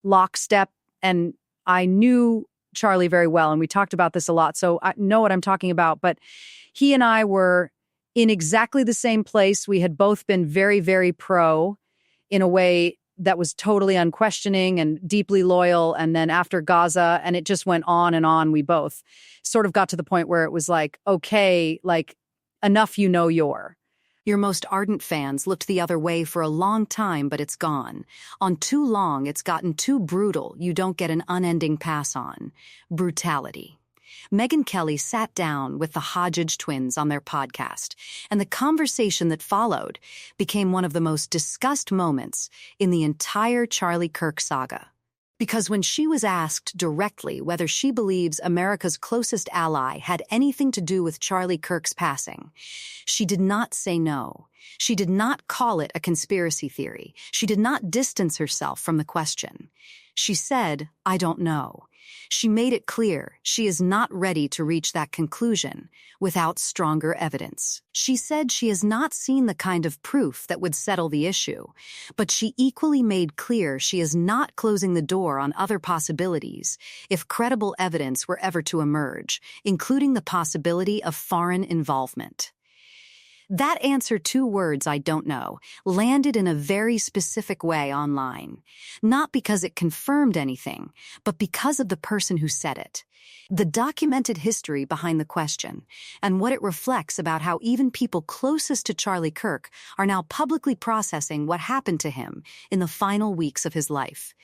lockstep, and I knew Charlie very well, and we talked about this a lot, so I know what I'm talking about. But he and I were in exactly the same place. We had both been very, very pro in a way that was totally unquestioning and deeply loyal. And then after Gaza, and it just went on and on, we both sort of got to the point where it was like, okay, like enough, Your most ardent fans looked the other way for a long time, but it's gone. On too long, it's gotten too brutal. You don't get an unending pass on. Brutality. Megyn Kelly sat down with the Hodgage twins on their podcast, and the conversation that followed became one of the most discussed moments in the entire Charlie Kirk saga. Because when she was asked directly whether she believes America's closest ally had anything to do with Charlie Kirk's passing, she did not say no. She did not call it a conspiracy theory. She did not distance herself from the question. She said, "I don't know." She made it clear she is not ready to reach that conclusion without stronger evidence. She said she has not seen the kind of proof that would settle the issue, but she equally made clear she is not closing the door on other possibilities if credible evidence were ever to emerge, including the possibility of foreign involvement. That answer, 2 words, "I don't know," landed in a very specific way online. Not because it confirmed anything, but because of the person who said it. The documented history behind the question, and what it reflects about how even people closest to Charlie Kirk are now publicly processing what happened to him in the final weeks of his life.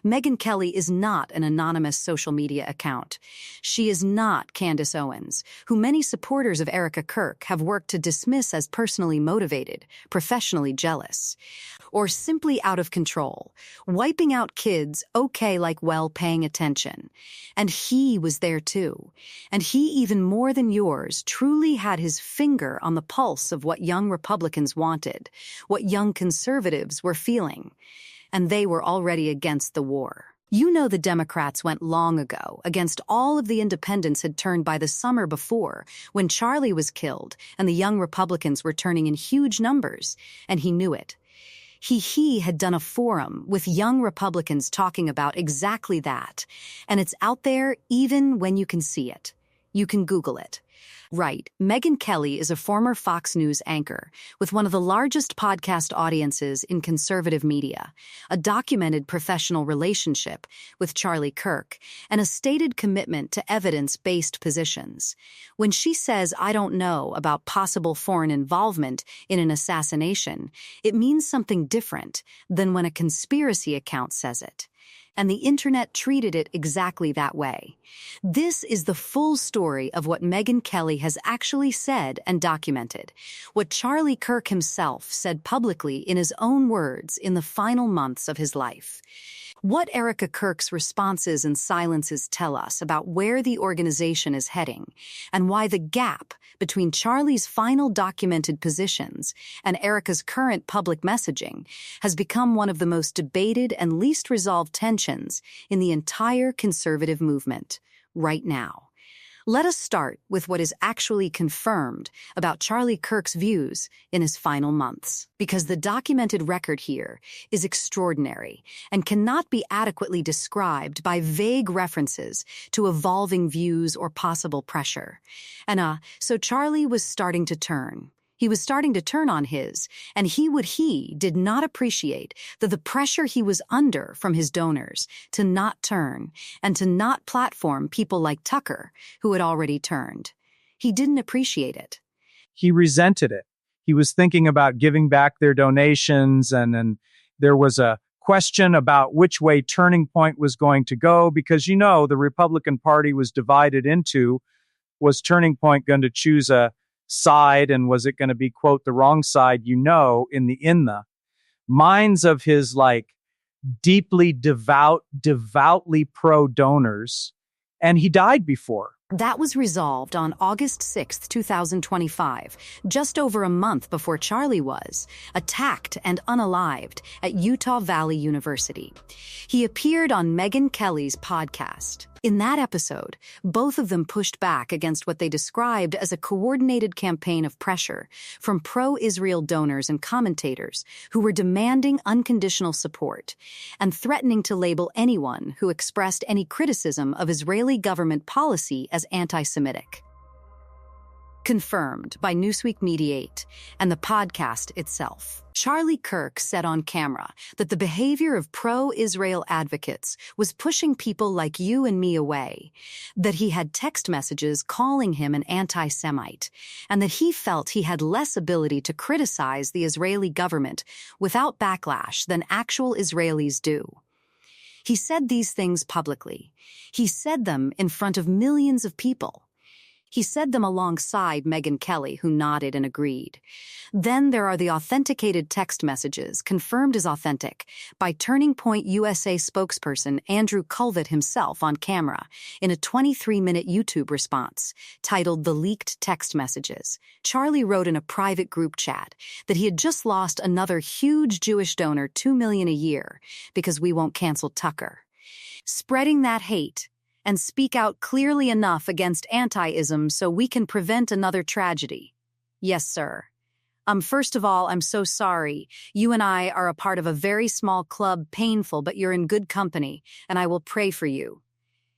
Megyn Kelly is not an anonymous social media account. She is not Candace Owens, who many supporters of Erika Kirk have worked to dismiss as personally motivated, professionally jealous, or simply out of control, wiping out kids, okay, like well paying attention. And he was there too. And he, even more than yours, truly had his finger on the pulse of what young Republicans wanted, what young conservatives were feeling. And they were already against the war. You know the Democrats went long ago against all of the independents had turned by the summer before, when Charlie was killed and the young Republicans were turning in huge numbers, and he knew it. He had done a forum with young Republicans talking about exactly that, and it's out there even when you can see it. You can Google it. Right, Megyn Kelly is a former Fox News anchor with one of the largest podcast audiences in conservative media, a documented professional relationship with Charlie Kirk, and a stated commitment to evidence-based positions. When she says, "I don't know" about possible foreign involvement in an assassination, it means something different than when a conspiracy account says it. And the internet treated it exactly that way. This is the full story of what Megyn Kelly has actually said and documented, what Charlie Kirk himself said publicly in his own words in the final months of his life. What Erika Kirk's responses and silences tell us about where the organization is heading, and why the gap between Charlie's final documented positions and Erika's current public messaging has become one of the most debated and least resolved tensions in the entire conservative movement right now. Let us start with what is actually confirmed about Charlie Kirk's views in his final months, because the documented record here is extraordinary and cannot be adequately described by vague references to evolving views or possible pressure. So Charlie was starting to turn. He was starting to turn on his, and he did not appreciate the pressure he was under from his donors to not turn and to not platform people like Tucker, who had already turned. He didn't appreciate it. He resented it. He was thinking about giving back their donations, and there was a question about which way Turning Point was going to go, because, the Republican Party was divided into, was Turning Point going to choose a side, and was it going to be, quote, the wrong side, in the minds of his deeply devoutly pro donors, and he died before. That was resolved on August 6, 2025, just over a month before Charlie was attacked and unalived at Utah Valley University. He appeared on Megyn Kelly's podcast. In that episode, both of them pushed back against what they described as a coordinated campaign of pressure from pro-Israel donors and commentators who were demanding unconditional support and threatening to label anyone who expressed any criticism of Israeli government policy as anti-Semitic. Confirmed by Newsweek Media 8 and the podcast itself. Charlie Kirk said on camera that the behavior of pro-Israel advocates was pushing people like you and me away, that he had text messages calling him an anti-Semite, and that he felt he had less ability to criticize the Israeli government without backlash than actual Israelis do. He said these things publicly. He said them in front of millions of people. He said them alongside Megyn Kelly, who nodded and agreed. Then there are the authenticated text messages, confirmed as authentic, by Turning Point USA spokesperson Andrew Culvett himself on camera in a 23-minute YouTube response titled The Leaked Text Messages. Charlie wrote in a private group chat that he had just lost another huge Jewish donor, $2 million a year, because we won't cancel Tucker. Spreading that hate and speak out clearly enough against anti-ism so we can prevent another tragedy. Yes, sir. First of all, I'm so sorry. You and I are a part of a very small club, painful, but you're in good company, and I will pray for you.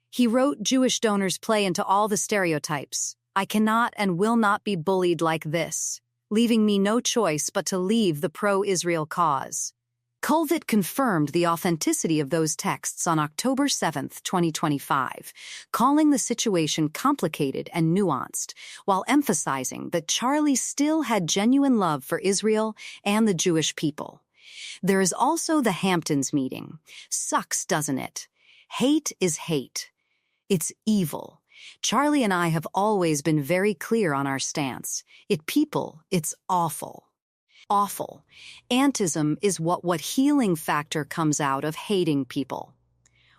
He wrote, Jewish donors play into all the stereotypes. I cannot and will not be bullied like this, leaving me no choice but to leave the pro-Israel cause. Culvett confirmed the authenticity of those texts on October 7, 2025, calling the situation complicated and nuanced, while emphasizing that Charlie still had genuine love for Israel and the Jewish people. There is also the Hamptons meeting. Sucks, doesn't it? Hate is hate. It's evil. Charlie and I have always been very clear on our stance. It's awful. Awful. Antism is what healing factor comes out of hating people.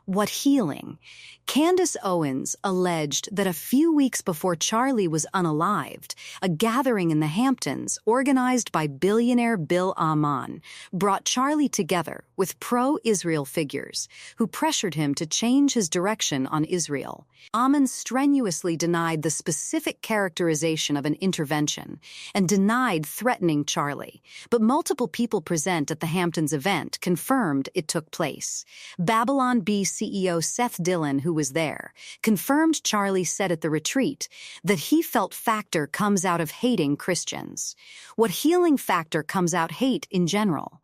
What healing? Candace Owens alleged that a few weeks before Charlie was unalived, a gathering in the Hamptons, organized by billionaire Bill Amann, brought Charlie together with pro-Israel figures who pressured him to change his direction on Israel. Amann strenuously denied the specific characterization of an intervention and denied threatening Charlie, but multiple people present at the Hamptons event confirmed it took place. Babylon Bee CEO Seth Dillon, who was there, confirmed Charlie said at the retreat that he felt factor comes out of hating Christians. What healing factor comes out hate in general?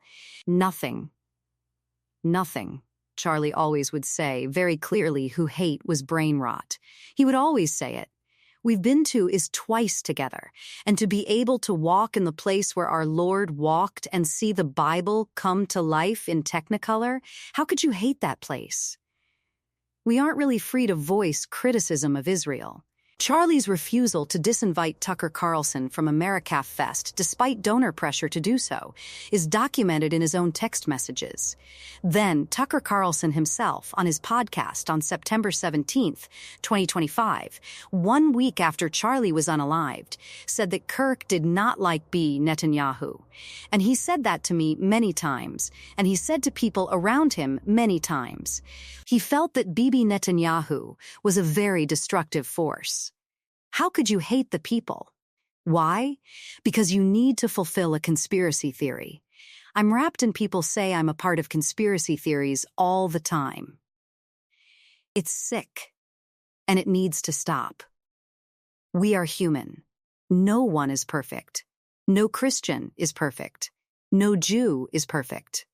Nothing. Nothing. Charlie always would say very clearly who hate was brain rot. He would always say it. We've been to is twice together, and to be able to walk in the place where our Lord walked and see the Bible come to life in Technicolor, how could you hate that place? We aren't really free to voice criticism of Israel. Charlie's refusal to disinvite Tucker Carlson from AmeriCaf Fest, despite donor pressure to do so, is documented in his own text messages. Then, Tucker Carlson himself, on his podcast on September 17, 2025, 1 week after Charlie was unalived, said that Kirk did not like Bibi Netanyahu. And he said that to me many times, and he said to people around him many times. He felt that Bibi Netanyahu was a very destructive force. How could you hate the people? Why? Because you need to fulfill a conspiracy theory. I'm wrapped in people say I'm a part of conspiracy theories all the time. It's sick, and it needs to stop. We are human. No one is perfect. No Christian is perfect. No Jew is perfect.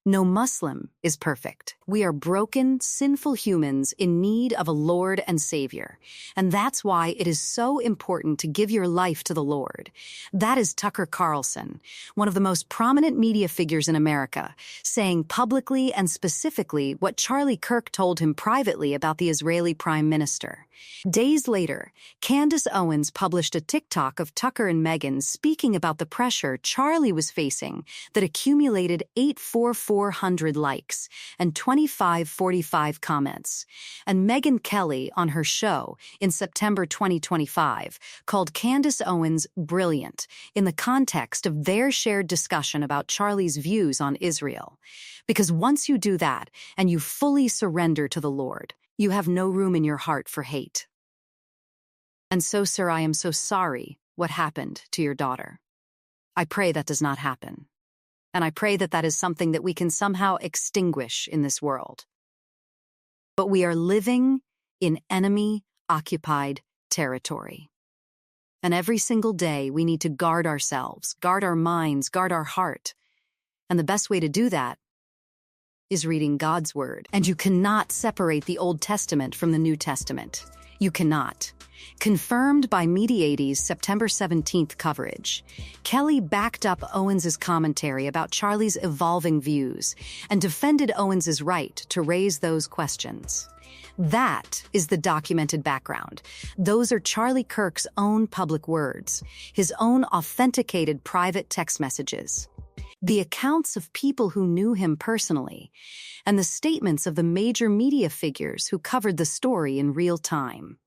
No Muslim is perfect. We are broken, sinful humans in need of a Lord and Savior. And that's why it is so important to give your life to the Lord. That is Tucker Carlson, one of the most prominent media figures in America, saying publicly and specifically what Charlie Kirk told him privately about the Israeli Prime Minister. Days later, Candace Owens published a TikTok of Tucker and Megyn speaking about the pressure Charlie was facing that accumulated 84400 likes and 2545 comments. And Megyn Kelly on her show in September 2025 called Candace Owens brilliant in the context of their shared discussion about Charlie's views on Israel. Because once you do that and you fully surrender to the Lord, You have no room in your heart for hate. And so, sir, I am so sorry what happened to your daughter. I pray that does not happen. And I pray that that is something that we can somehow extinguish in this world. But we are living in enemy-occupied territory. And every single day we need to guard ourselves, guard our minds, guard our heart. And the best way to do that is reading God's word. And you cannot separate the Old Testament from the New Testament. You cannot. Confirmed by Mediaty's September 17th coverage, Kelly backed up Owens's commentary about Charlie's evolving views and defended Owens's right to raise those questions. That is the documented background. Those are Charlie Kirk's own public words, his own authenticated private text messages, the accounts of people who knew him personally, and the statements of the major media figures who covered the story in real time.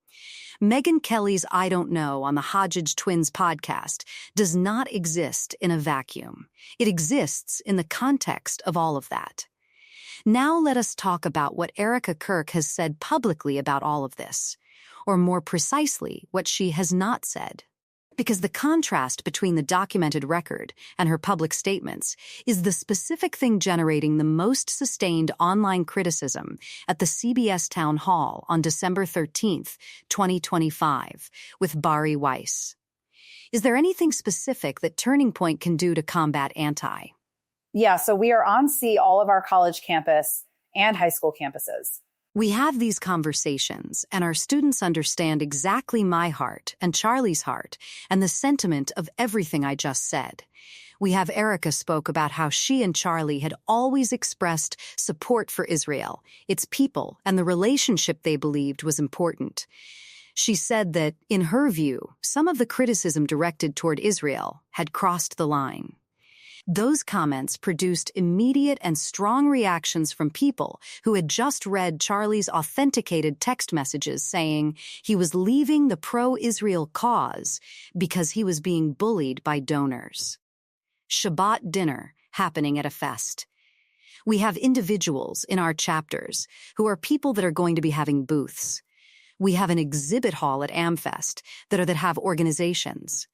Megyn Kelly's I Don't Know on the Hodgins Twins podcast does not exist in a vacuum. It exists in the context of all of that. Now let us talk about what Erika Kirk has said publicly about all of this, or more precisely, what she has not said. Because the contrast between the documented record and her public statements is the specific thing generating the most sustained online criticism at the CBS Town Hall on December 13th, 2025, with Bari Weiss. Is there anything specific that Turning Point can do to combat anti? Yeah, so we are on all of our college campus and high school campuses. We have these conversations, and our students understand exactly my heart and Charlie's heart and the sentiment of everything I just said. We have Erika spoke about how she and Charlie had always expressed support for Israel, its people, and the relationship they believed was important. She said that, in her view, some of the criticism directed toward Israel had crossed the line. Those comments produced immediate and strong reactions from people who had just read Charlie's authenticated text messages saying he was leaving the pro-Israel cause because he was being bullied by donors. Shabbat dinner happening at a fest. We have individuals in our chapters who are people that are going to be having booths. We have an exhibit hall at AmFest that have organizations.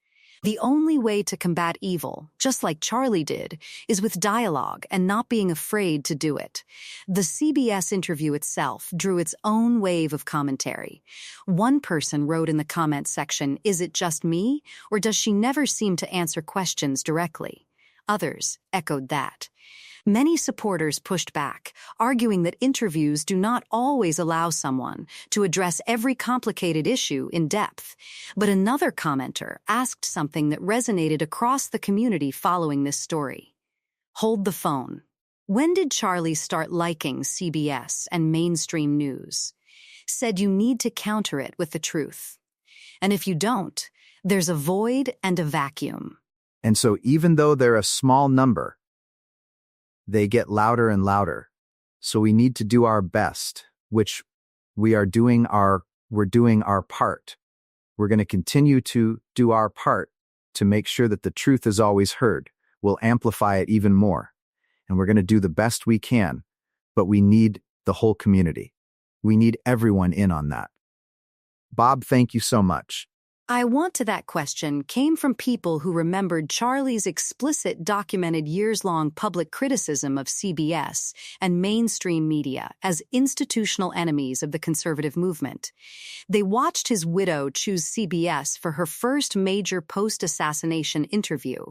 The only way to combat evil, just like Charlie did, is with dialogue and not being afraid to do it. The CBS interview itself drew its own wave of commentary. One person wrote in the comment section, "Is it just me, or does she never seem to answer questions directly?" Others echoed that. Many supporters pushed back, arguing that interviews do not always allow someone to address every complicated issue in depth. But another commenter asked something that resonated across the community following this story. Hold the phone. When did Charlie start liking CBS and mainstream news? Said you need to counter it with the truth. And if you don't, there's a void and a vacuum. And so even though they're a small number, they get louder and louder. So we need to do our best, which we're doing our part. We're going to continue to do our part to make sure that the truth is always heard. We'll amplify it even more. And we're going to do the best we can, but we need the whole community. We need everyone in on that. Bob, thank you so much. I want to that question came from people who remembered Charlie's explicit documented years-long public criticism of CBS and mainstream media as institutional enemies of the conservative movement. They watched his widow choose CBS for her first major post-assassination interview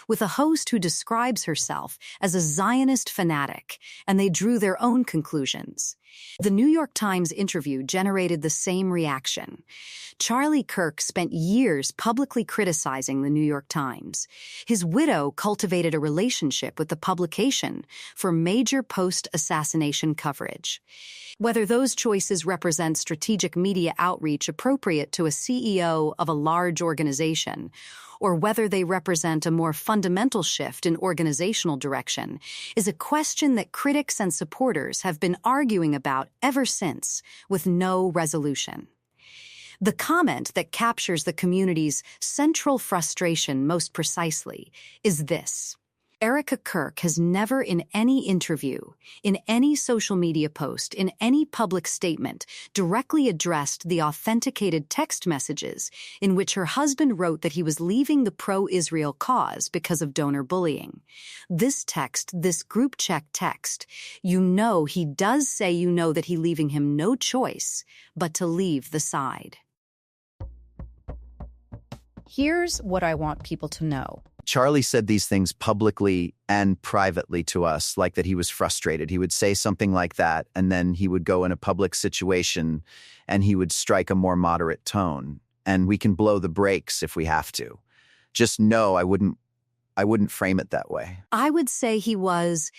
with a host who describes herself as a Zionist fanatic, and they drew their own conclusions. The New York Times interview generated the same reaction. Charlie Kirk spent years publicly criticizing the New York Times. His widow cultivated a relationship with the publication for major post-assassination coverage. Whether those choices represent strategic media outreach appropriate to a CEO of a large organization, or whether they represent a more fundamental shift in organizational direction, is a question that critics and supporters have been arguing about ever since, with no resolution. The comment that captures the community's central frustration most precisely is this: Erika Kirk has never in any interview, in any social media post, in any public statement, directly addressed the authenticated text messages in which her husband wrote that he was leaving the pro-Israel cause because of donor bullying. This text, this group check text, he does say that he leaving him no choice but to leave the side. Here's what I want people to know. Charlie said these things publicly and privately to us, like that he was frustrated. He would say something like that, and then he would go in a public situation and he would strike a more moderate tone. And we can blow the brakes if we have to. Just know I wouldn't frame it that way. I would say he was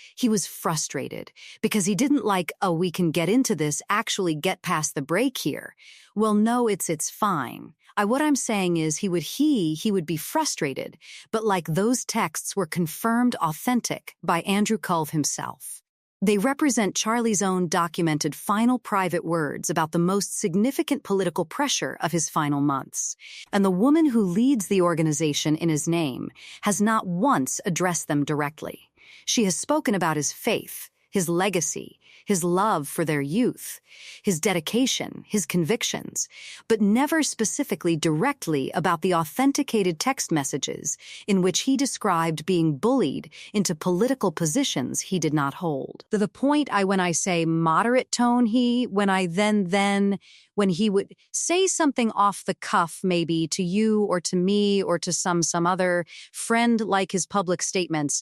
frustrated because he didn't like, oh, we can get into this, actually get past the break here. Well, no, it's fine. What I'm saying is he would be frustrated, but like those texts were confirmed authentic by Andrew Culve himself. They represent Charlie's own documented final private words about the most significant political pressure of his final months. And the woman who leads the organization in his name has not once addressed them directly. She has spoken about his faith, his legacy, his love for their youth, his dedication, his convictions, but never specifically directly about the authenticated text messages in which he described being bullied into political positions he did not hold. To the point when I say moderate tone, when he would say something off the cuff, maybe to you or to me or to some other friend, like his public statements,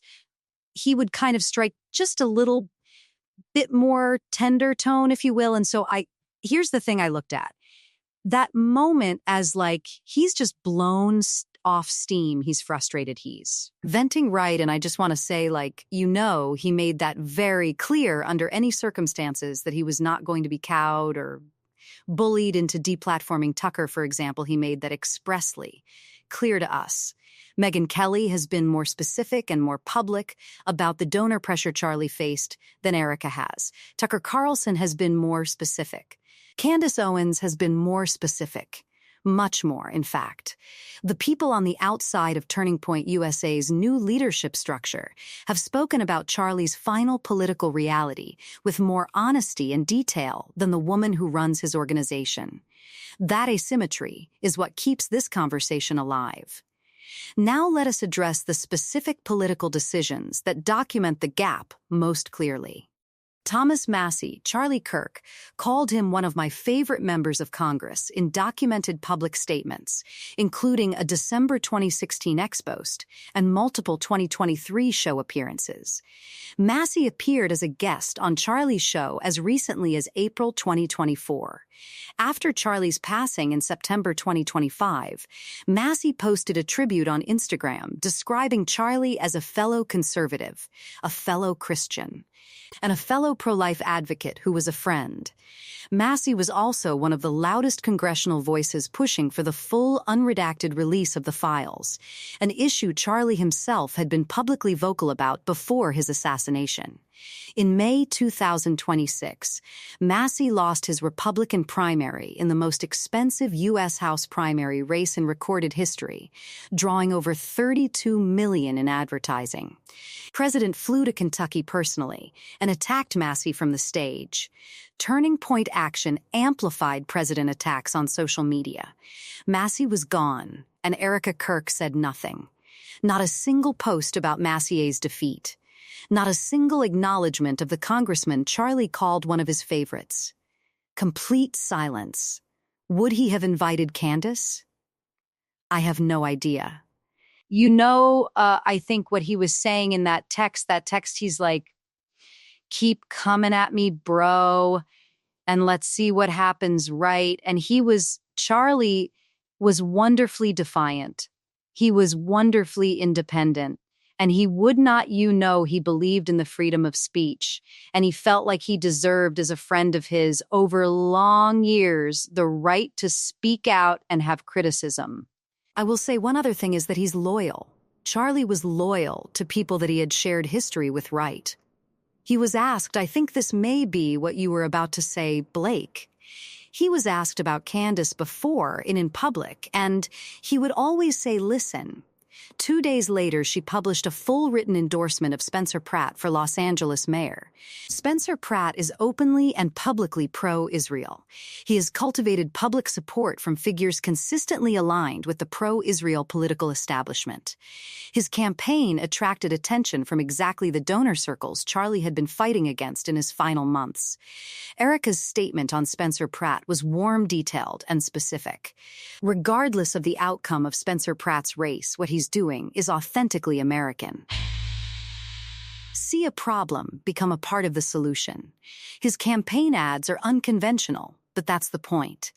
he would kind of strike just a little bit more tender tone, if you will. And so here's the thing I looked at. That moment as like, he's just blown off steam. He's frustrated. He's venting, right? And I just want to say, he made that very clear under any circumstances that he was not going to be cowed or bullied into deplatforming Tucker, for example. He made that expressly clear to us. Megyn Kelly has been more specific and more public about the donor pressure Charlie faced than Erika has. Tucker Carlson has been more specific. Candace Owens has been more specific. Much more, in fact. The people on the outside of Turning Point USA's new leadership structure have spoken about Charlie's final political reality with more honesty and detail than the woman who runs his organization. That asymmetry is what keeps this conversation alive. Now let us address the specific political decisions that document the gap most clearly. Thomas Massie, Charlie Kirk, called him one of my favorite members of Congress in documented public statements, including a December 2016 Expost and multiple 2023 show appearances. Massie appeared as a guest on Charlie's show as recently as April 2024. After Charlie's passing in September 2025, Massie posted a tribute on Instagram describing Charlie as a fellow conservative, a fellow Christian, and a fellow pro-life advocate who was a friend. Massie was also one of the loudest congressional voices pushing for the full, unredacted release of the files, an issue Charlie himself had been publicly vocal about before his assassination. In May 2026, Massie lost his Republican primary in the most expensive U.S. House primary race in recorded history, drawing over $32 million in advertising. President flew to Kentucky personally and attacked Massie from the stage. Turning Point Action amplified president attacks on social media. Massie was gone, and Erika Kirk said nothing. Not a single post about Massie's defeat. Not a single acknowledgement of the congressman Charlie called one of his favorites. Complete silence. Would he have invited Candace? I have no idea. I think what he was saying in that text, he's like, keep coming at me, bro, and let's see what happens, right? And Charlie was wonderfully defiant. He was wonderfully independent. And he would not, he believed in the freedom of speech. And he felt like he deserved, as a friend of his, over long years, the right to speak out and have criticism. I will say one other thing is that he's loyal. Charlie was loyal to people that he had shared history with, right? He was asked, I think this may be what you were about to say, Blake. He was asked about Candace before in public, and he would always say, listen, 2 days later, she published a full written endorsement of Spencer Pratt for Los Angeles mayor. Spencer Pratt is openly and publicly pro-Israel. He has cultivated public support from figures consistently aligned with the pro-Israel political establishment. His campaign attracted attention from exactly the donor circles Charlie had been fighting against in his final months. Erika's statement on Spencer Pratt was warm, detailed, and specific. Regardless of the outcome of Spencer Pratt's race, what he's doing is authentically American. See a problem, become a part of the solution. His campaign ads are unconventional, but that's the point.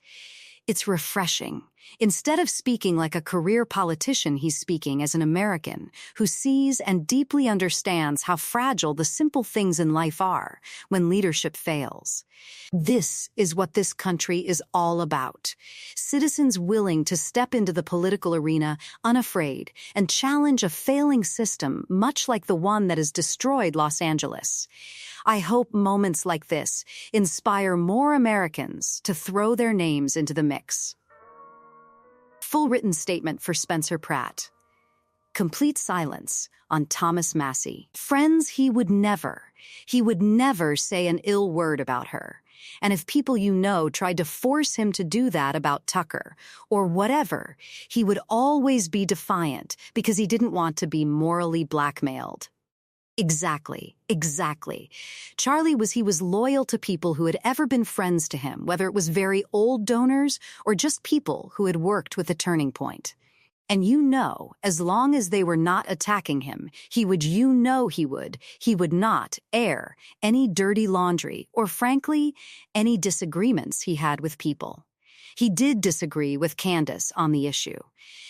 It's refreshing. Instead of speaking like a career politician, he's speaking as an American who sees and deeply understands how fragile the simple things in life are when leadership fails. This is what this country is all about. Citizens willing to step into the political arena unafraid and challenge a failing system much like the one that has destroyed Los Angeles. I hope moments like this inspire more Americans to throw their names into the mix. Full written statement for Spencer Pratt. Complete silence on Thomas Massey. Friends, he would never say an ill word about her. And if people you know tried to force him to do that about Tucker or whatever, he would always be defiant because he didn't want to be morally blackmailed. Exactly. Charlie was loyal to people who had ever been friends to him, whether it was very old donors or just people who had worked with a turning point. And as long as they were not attacking him, he would not air any dirty laundry or, frankly, any disagreements he had with people. He did disagree with Candace on the issue.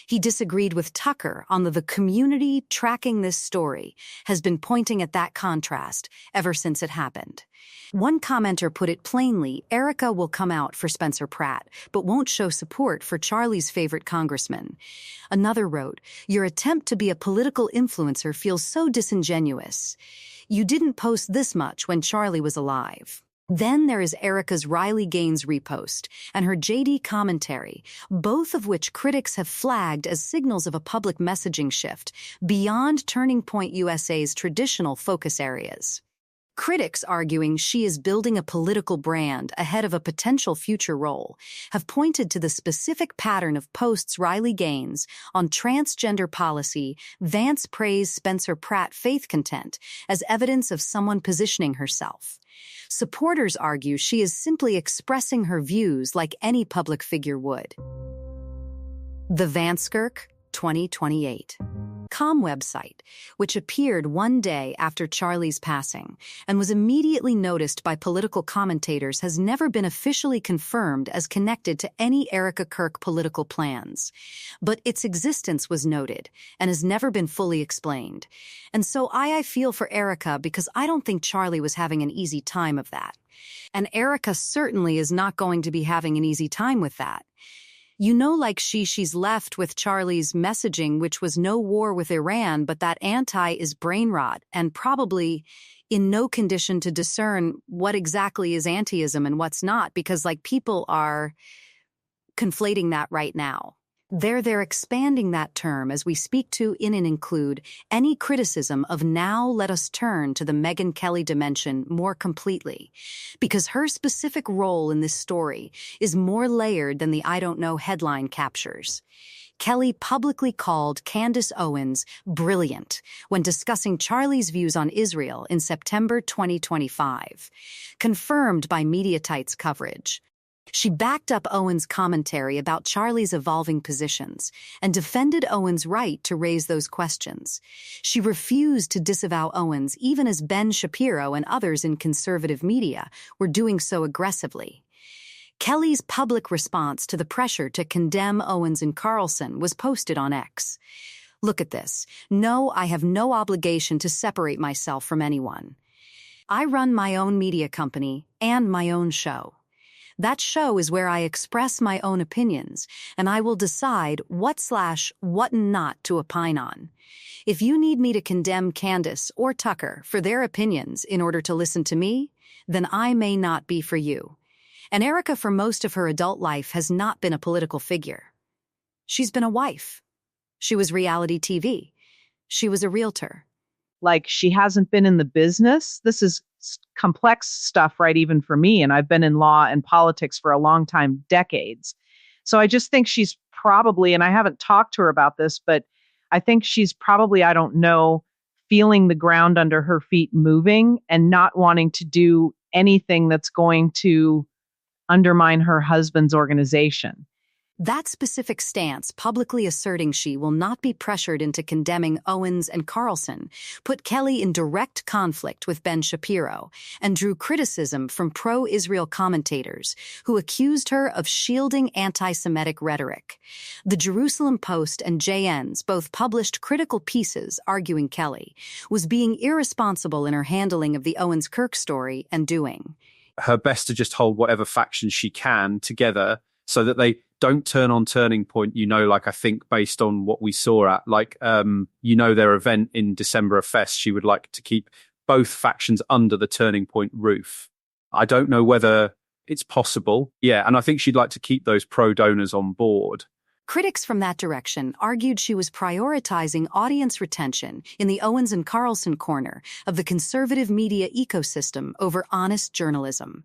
He disagreed with Tucker on the community tracking this story has been pointing at that contrast ever since it happened. One commenter put it plainly, Erika will come out for Spencer Pratt, but won't show support for Charlie's favorite congressman. Another wrote, your attempt to be a political influencer feels so disingenuous. You didn't post this much when Charlie was alive. Then there is Erika's Riley Gaines repost and her JD commentary, both of which critics have flagged as signals of a public messaging shift beyond Turning Point USA's traditional focus areas. Critics arguing she is building a political brand ahead of a potential future role have pointed to the specific pattern of posts Riley Gaines on transgender policy. Vance praised Spencer Pratt faith content as evidence of someone positioning herself. Supporters argue she is simply expressing her views like any public figure would. The Vance Kirk 2028 website, which appeared one day after Charlie's passing and was immediately noticed by political commentators, has never been officially confirmed as connected to any Erika Kirk political plans. But its existence was noted and has never been fully explained. And so I feel for Erika because I don't think Charlie was having an easy time of that. And Erika certainly is not going to be having an easy time with that. She's left with Charlie's messaging, which was no war with Iran, but that is brain rot and probably in no condition to discern what exactly is antiism and what's not, because people are conflating that right now. They're expanding that term as we speak to in and include any criticism of now let us turn to the Megyn Kelly dimension more completely, because her specific role in this story is more layered than the I don't know headline captures. Kelly publicly called Candace Owens brilliant when discussing Charlie's views on Israel in September 2025, confirmed by Mediatite's coverage. She backed up Owens' commentary about Charlie's evolving positions and defended Owens' right to raise those questions. She refused to disavow Owens even as Ben Shapiro and others in conservative media were doing so aggressively. Kelly's public response to the pressure to condemn Owens and Carlson was posted on X. Look at this. No, I have no obligation to separate myself from anyone. I run my own media company and my own show. That show is where I express my own opinions, and I will decide what not to opine on. If you need me to condemn Candace or Tucker for their opinions in order to listen to me, then I may not be for you. And Erika, for most of her adult life, has not been a political figure. She's been a wife. She was reality TV. She was a realtor. Like, she hasn't been in the business. This is complex stuff, right? Even for me. And I've been in law and politics for a long time, decades. So I just think she's probably, and I haven't talked to her about this, but I think she's probably, I don't know, feeling the ground under her feet moving and not wanting to do anything that's going to undermine her husband's organization. That specific stance, publicly asserting she will not be pressured into condemning Owens and Carlson, put Kelly in direct conflict with Ben Shapiro and drew criticism from pro-Israel commentators who accused her of shielding anti-Semitic rhetoric. The Jerusalem Post and JN's both published critical pieces arguing Kelly was being irresponsible in her handling of the Owens-Kirk story and doing her best to just hold whatever factions she can together so that they don't turn on Turning Point, like I think based on what we saw at, their event in December of Fest, she would like to keep both factions under the Turning Point roof. I don't know whether it's possible. Yeah, and I think she'd like to keep those pro-donors on board. Critics from that direction argued she was prioritizing audience retention in the Owens and Carlson corner of the conservative media ecosystem over honest journalism.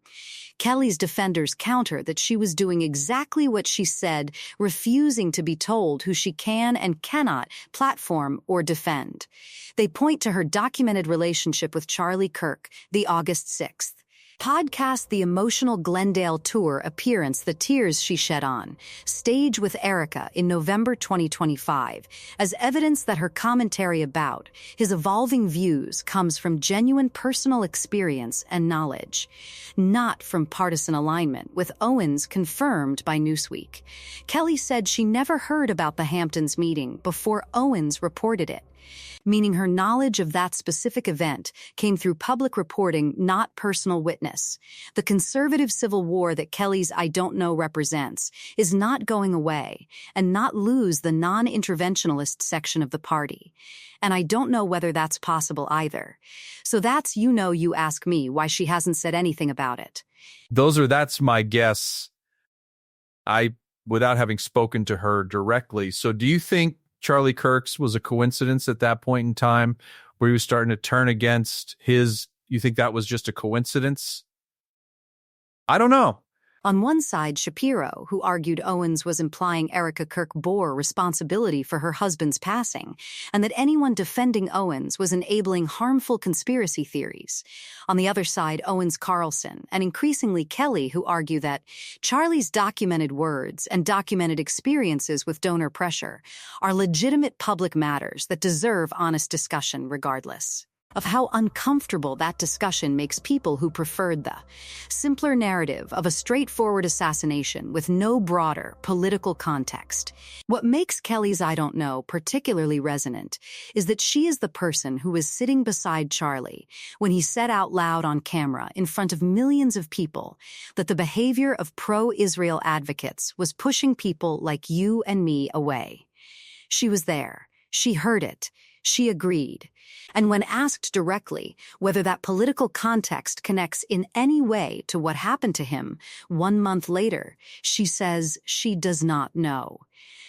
Kelly's defenders counter that she was doing exactly what she said, refusing to be told who she can and cannot platform or defend. They point to her documented relationship with Charlie Kirk, the August 6th. Podcast The Emotional Glendale Tour appearance The Tears She Shed On, stage with Erika in November 2025, as evidence that her commentary about his evolving views comes from genuine personal experience and knowledge, not from partisan alignment, with Owens confirmed by Newsweek. Kelly said she never heard about the Hamptons meeting before Owens reported it, meaning her knowledge of that specific event came through public reporting, not personal witness. The conservative civil war that Kelly's I Don't Know represents is not going away and not lose the non-interventionalist section of the party. And I don't know whether that's possible either. So that's, you ask me why she hasn't said anything about it. That's my guess. Without having spoken to her directly. So do you think Charlie Kirk's was a coincidence at that point in time where he was starting to turn against you think that was just a coincidence? I don't know. On one side, Shapiro, who argued Owens was implying Erika Kirk bore responsibility for her husband's passing, and that anyone defending Owens was enabling harmful conspiracy theories. On the other side, Owens Carlson, and increasingly Kelly, who argue that Charlie's documented words and documented experiences with donor pressure are legitimate public matters that deserve honest discussion regardless of how uncomfortable that discussion makes people who preferred the simpler narrative of a straightforward assassination with no broader political context. What makes Kelly's I Don't Know particularly resonant is that she is the person who was sitting beside Charlie when he said out loud on camera in front of millions of people that the behavior of pro-Israel advocates was pushing people like you and me away. She was there. She heard it. She agreed. And when asked directly whether that political context connects in any way to what happened to him 1 month later, she says she does not know.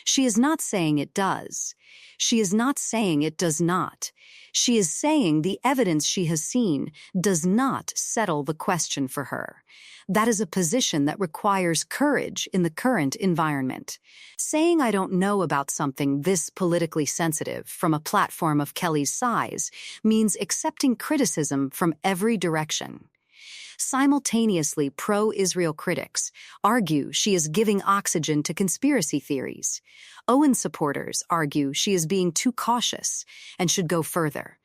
She is not saying it does. She is not saying it does not. She is saying the evidence she has seen does not settle the question for her. That is a position that requires courage in the current environment. Saying I don't know about something this politically sensitive from a platform of Kelly's size means accepting criticism from every direction. Simultaneously, pro-Israel critics argue she is giving oxygen to conspiracy theories. Owens supporters argue she is being too cautious and should go further.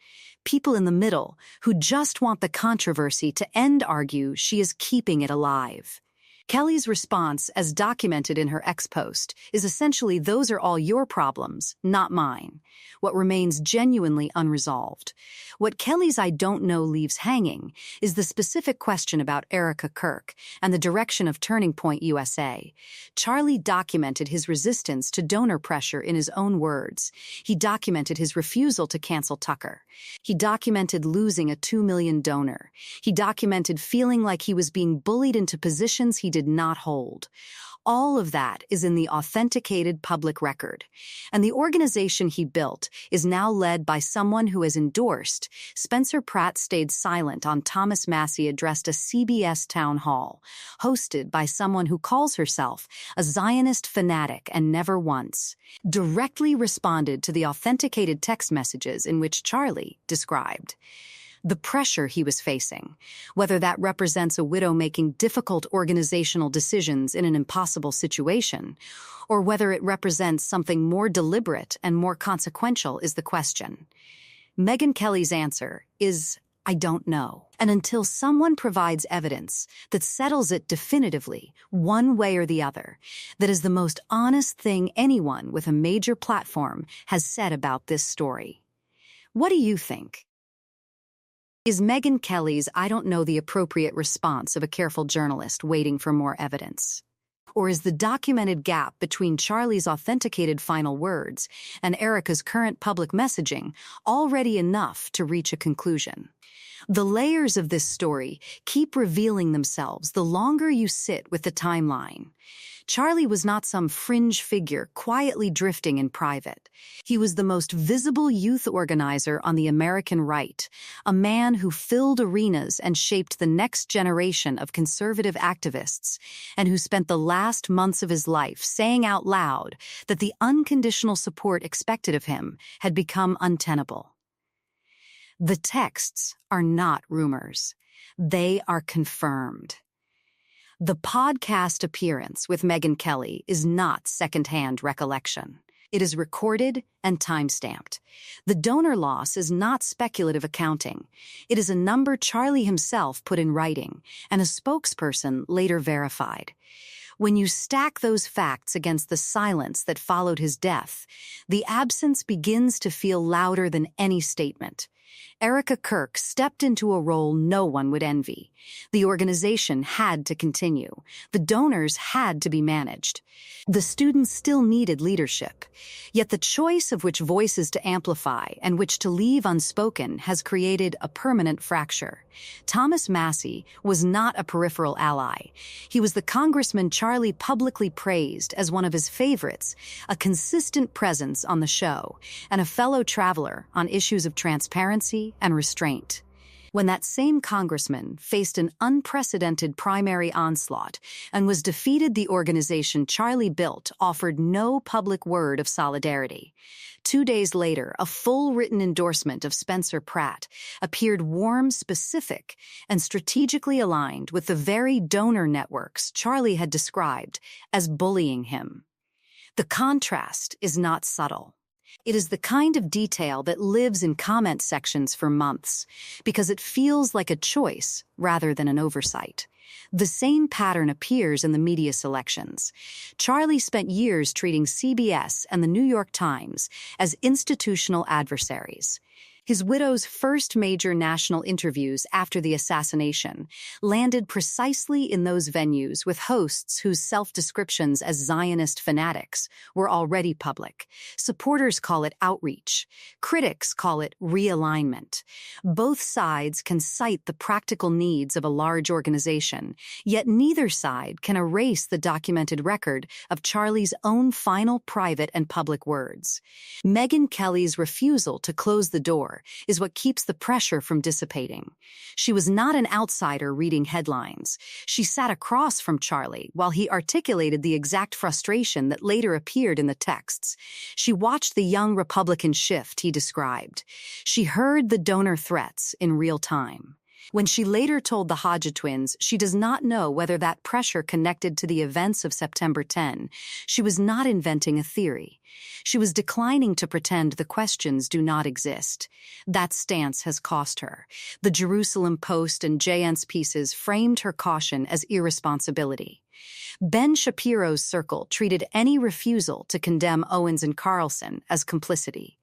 People in the middle, who just want the controversy to end, argue she is keeping it alive. Kelly's response, as documented in her ex-post, is essentially those are all your problems, not mine. What remains genuinely unresolved. What Kelly's I Don't Know leaves hanging is the specific question about Erika Kirk and the direction of Turning Point USA. Charlie documented his resistance to donor pressure in his own words. He documented his refusal to cancel Tucker. He documented losing a $2 million donor. He documented feeling like he was being bullied into positions he did not hold. All of that is in the authenticated public record. And the organization he built is now led by someone who has endorsed. Spencer Pratt stayed silent on Thomas Massie addressed a CBS town hall, hosted by someone who calls herself a Zionist fanatic and never once directly responded to the authenticated text messages in which Charlie described the pressure he was facing, whether that represents a widow making difficult organizational decisions in an impossible situation, or whether it represents something more deliberate and more consequential is the question. Megyn Kelly's answer is, I don't know. And until someone provides evidence that settles it definitively, one way or the other, that is the most honest thing anyone with a major platform has said about this story. What do you think? Is Megyn Kelly's I don't know the appropriate response of a careful journalist waiting for more evidence? Or is the documented gap between Charlie's authenticated final words and Erika's current public messaging already enough to reach a conclusion? The layers of this story keep revealing themselves the longer you sit with the timeline. Charlie was not some fringe figure quietly drifting in private. He was the most visible youth organizer on the American right, a man who filled arenas and shaped the next generation of conservative activists, and who spent the last months of his life saying out loud that the unconditional support expected of him had become untenable. The texts are not rumors. They are confirmed. The podcast appearance with Megyn Kelly is not secondhand recollection. It is recorded and time-stamped. The donor loss is not speculative accounting. It is a number Charlie himself put in writing and a spokesperson later verified. When you stack those facts against the silence that followed his death, the absence begins to feel louder than any statement. Erika Kirk stepped into a role no one would envy. The organization had to continue. The donors had to be managed. The students still needed leadership. Yet the choice of which voices to amplify and which to leave unspoken has created a permanent fracture. Thomas Massie was not a peripheral ally. He was the congressman Charlie publicly praised as one of his favorites, a consistent presence on the show, and a fellow traveler on issues of transparency and restraint. When that same congressman faced an unprecedented primary onslaught and was defeated, the organization Charlie built offered no public word of solidarity. 2 days later, a full written endorsement of Spencer Pratt appeared warm, specific, and strategically aligned with the very donor networks Charlie had described as bullying him. The contrast is not subtle. It is the kind of detail that lives in comment sections for months because it feels like a choice rather than an oversight. The same pattern appears in the media selections. Charlie spent years treating CBS and the New York Times as institutional adversaries. His widow's first major national interviews after the assassination landed precisely in those venues with hosts whose self-descriptions as Zionist fanatics were already public. Supporters call it outreach. Critics call it realignment. Both sides can cite the practical needs of a large organization, yet neither side can erase the documented record of Charlie's own final private and public words. Megyn Kelly's refusal to close the door is what keeps the pressure from dissipating. She was not an outsider reading headlines. She sat across from Charlie while he articulated the exact frustration that later appeared in the texts. She watched the young Republican shift he described. She heard the donor threats in real time. When she later told the Hodja twins she does not know whether that pressure connected to the events of September 10, she was not inventing a theory. She was declining to pretend the questions do not exist. That stance has cost her. The Jerusalem Post and JN's pieces framed her caution as irresponsibility. Ben Shapiro's circle treated any refusal to condemn Owens and Carlson as complicity.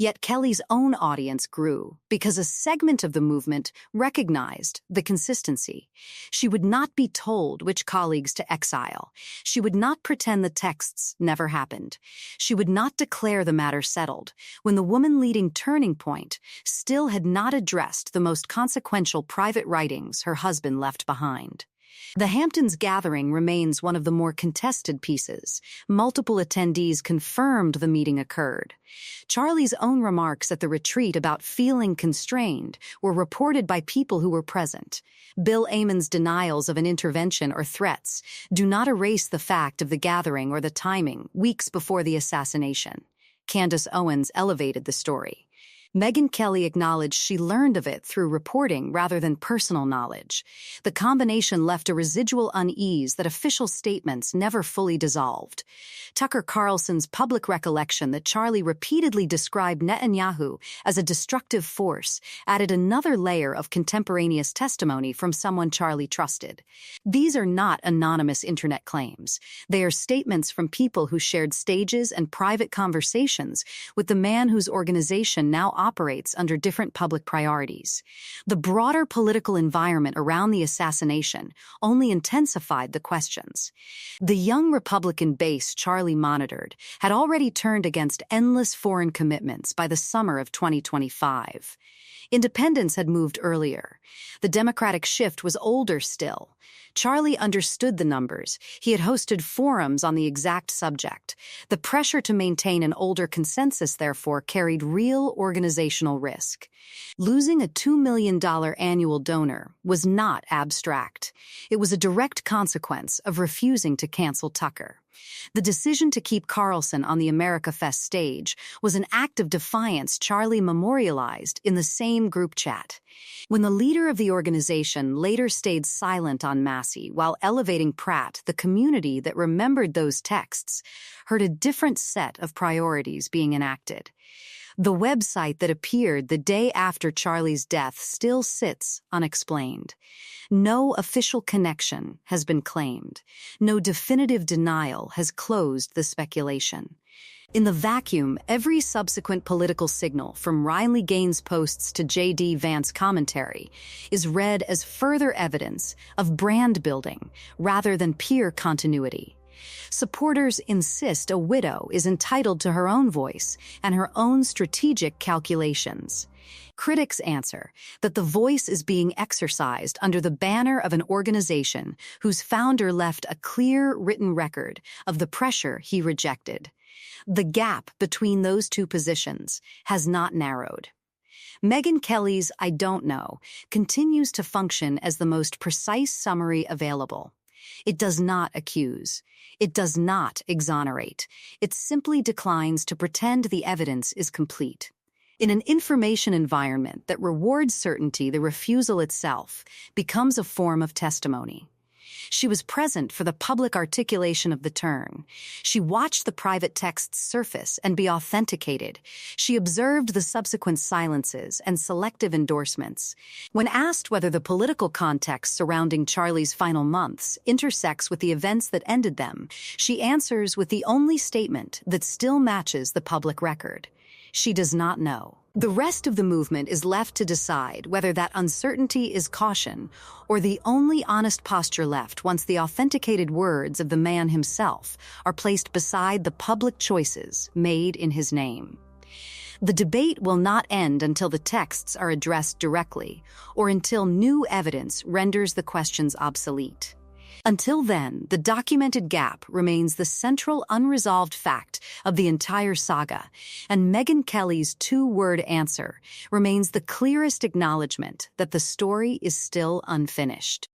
Yet Kelly's own audience grew because a segment of the movement recognized the consistency. She would not be told which colleagues to exile. She would not pretend the texts never happened. She would not declare the matter settled when the woman leading Turning Point still had not addressed the most consequential private writings her husband left behind. The Hamptons gathering remains one of the more contested pieces. Multiple attendees confirmed the meeting occurred. Charlie's own remarks at the retreat about feeling constrained were reported by people who were present. Bill Amon's denials of an intervention or threats do not erase the fact of the gathering or the timing, weeks before the assassination. Candace Owens elevated the story. Megyn Kelly acknowledged she learned of it through reporting rather than personal knowledge. The combination left a residual unease that official statements never fully dissolved. Tucker Carlson's public recollection that Charlie repeatedly described Netanyahu as a destructive force added another layer of contemporaneous testimony from someone Charlie trusted. These are not anonymous internet claims. They are statements from people who shared stages and private conversations with the man whose organization now operates under different public priorities. The broader political environment around the assassination only intensified the questions. The young Republican base Charlie monitored had already turned against endless foreign commitments by the summer of 2025. Independents had moved earlier. The Democratic shift was older still. Charlie understood the numbers. He had hosted forums on the exact subject. The pressure to maintain an older consensus, therefore, carried real organizational risk. Losing a $2 million annual donor was not abstract. It was a direct consequence of refusing to cancel Tucker. The decision to keep Carlson on the America Fest stage was an act of defiance Charlie memorialized in the same group chat. When the leader of the organization later stayed silent on Massey while elevating Pratt, the community that remembered those texts heard a different set of priorities being enacted. The website that appeared the day after Charlie's death still sits unexplained. No official connection has been claimed. No definitive denial has closed the speculation. In the vacuum, every subsequent political signal, from Riley Gaines' posts to J.D. Vance commentary, is read as further evidence of brand building rather than pure continuity. Supporters insist a widow is entitled to her own voice and her own strategic calculations. Critics answer that the voice is being exercised under the banner of an organization whose founder left a clear written record of the pressure he rejected. The gap between those two positions has not narrowed. Megyn Kelly's "I don't know" continues to function as the most precise summary available. It does not accuse. It does not exonerate. It simply declines to pretend the evidence is complete. In an information environment that rewards certainty, the refusal itself becomes a form of testimony. She was present for the public articulation of the turn. She watched the private texts surface and be authenticated. She observed the subsequent silences and selective endorsements. When asked whether the political context surrounding Charlie's final months intersects with the events that ended them, she answers with the only statement that still matches the public record. She does not know. The rest of the movement is left to decide whether that uncertainty is caution or the only honest posture left once the authenticated words of the man himself are placed beside the public choices made in his name. The debate will not end until the texts are addressed directly or until new evidence renders the questions obsolete. Until then, the documented gap remains the central unresolved fact of the entire saga, and Megyn Kelly's two-word answer remains the clearest acknowledgement that the story is still unfinished.